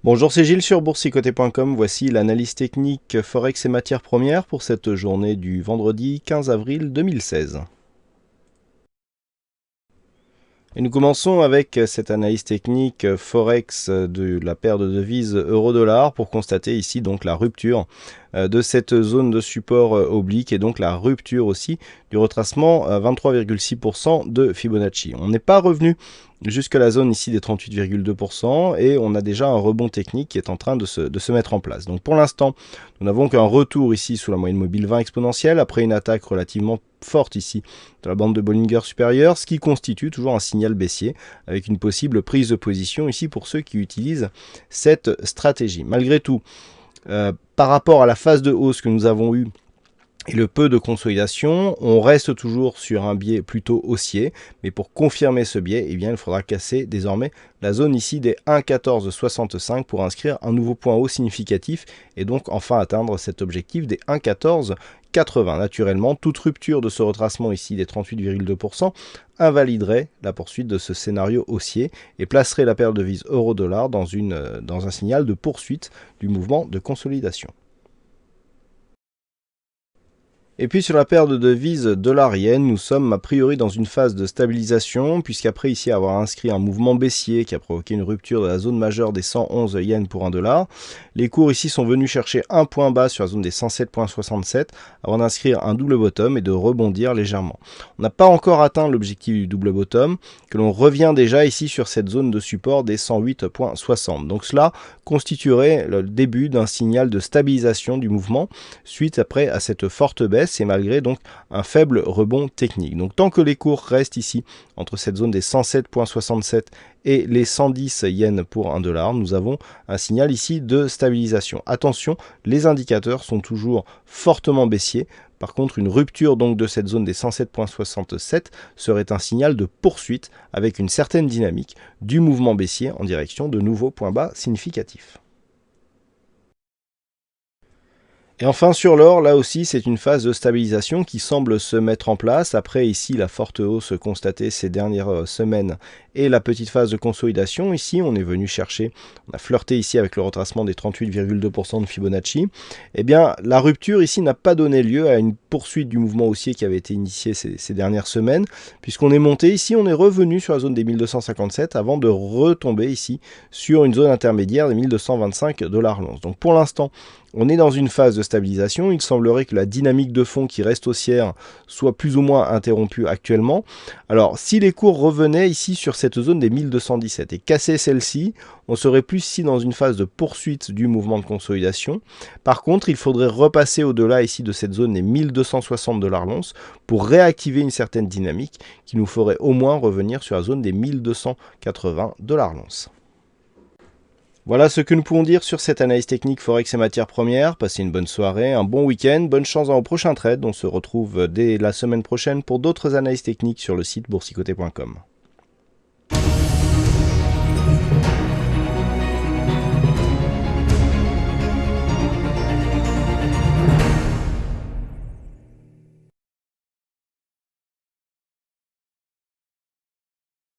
Bonjour, c'est Gilles sur boursicoté.com. Voici l'analyse technique Forex et matières premières pour cette journée du vendredi 15 avril 2016. Et nous commençons avec cette analyse technique Forex de la paire de devises euro-dollar pour constater ici donc la rupture de cette zone de support oblique et donc la rupture aussi du retracement à 23,6% de Fibonacci. On n'est pas revenu jusqu'à la zone ici des 38,2% et on a déjà un rebond technique qui est en train de se mettre en place. Donc pour l'instant, nous n'avons qu'un retour ici sous la moyenne mobile 20 exponentielle après une attaque relativement forte ici de la bande de Bollinger supérieure, ce qui constitue toujours un signal baissier avec une possible prise de position ici pour ceux qui utilisent cette stratégie. Malgré tout, par rapport à la phase de hausse que nous avons eue et le peu de consolidation, on reste toujours sur un biais plutôt haussier, mais pour confirmer ce biais, eh bien, il faudra casser désormais la zone ici des 1,1465 pour inscrire un nouveau point haut significatif et donc enfin atteindre cet objectif des 1,1480. Naturellement, toute rupture de ce retracement ici des 38,2% invaliderait la poursuite de ce scénario haussier et placerait la paire de devises euro-dollar dans un signal de poursuite du mouvement de consolidation. Et puis sur la paire de devises dollar-yen, nous sommes a priori dans une phase de stabilisation, puisqu'après ici avoir inscrit un mouvement baissier qui a provoqué une rupture de la zone majeure des 111 yens pour 1 dollar, les cours ici sont venus chercher un point bas sur la zone des 107,67 avant d'inscrire un double bottom et de rebondir légèrement. On n'a pas encore atteint l'objectif du double bottom, que l'on revient déjà ici sur cette zone de support des 108,60. Donc cela constituerait le début d'un signal de stabilisation du mouvement suite après à cette forte baisse et malgré donc un faible rebond technique. Donc tant que les cours restent ici entre cette zone des 107,67 et les 110 yens pour 1 dollar, nous avons un signal ici de stabilisation. Attention, les indicateurs sont toujours fortement baissiers. Par contre, une rupture donc de cette zone des 107,67 serait un signal de poursuite avec une certaine dynamique du mouvement baissier en direction de nouveaux points bas significatifs. Et enfin sur l'or, là aussi c'est une phase de stabilisation qui semble se mettre en place après ici la forte hausse constatée ces dernières semaines et la petite phase de consolidation. Ici on est venu chercher, on a flirté ici avec le retracement des 38,2% de Fibonacci. Eh bien la rupture ici n'a pas donné lieu à une poursuite du mouvement haussier qui avait été initié ces dernières semaines, puisqu'on est monté ici, on est revenu sur la zone des 1257 avant de retomber ici sur une zone intermédiaire des 1225 $ l'once. Donc pour l'instant, on est dans une phase de stabilisation. Il semblerait que la dynamique de fond qui reste haussière soit plus ou moins interrompue actuellement. Alors, si les cours revenaient ici sur cette zone des 1217 et cassaient celle-ci, on serait plus ici dans une phase de poursuite du mouvement de consolidation. Par contre, il faudrait repasser au-delà ici de cette zone des 1260 $ l'once pour réactiver une certaine dynamique qui nous ferait au moins revenir sur la zone des 1280 $ l'once. Voilà ce que nous pouvons dire sur cette analyse technique Forex et matières premières. Passez une bonne soirée, un bon week-end, bonne chance dans vos prochains trades. On se retrouve dès la semaine prochaine pour d'autres analyses techniques sur le site boursicoté.com.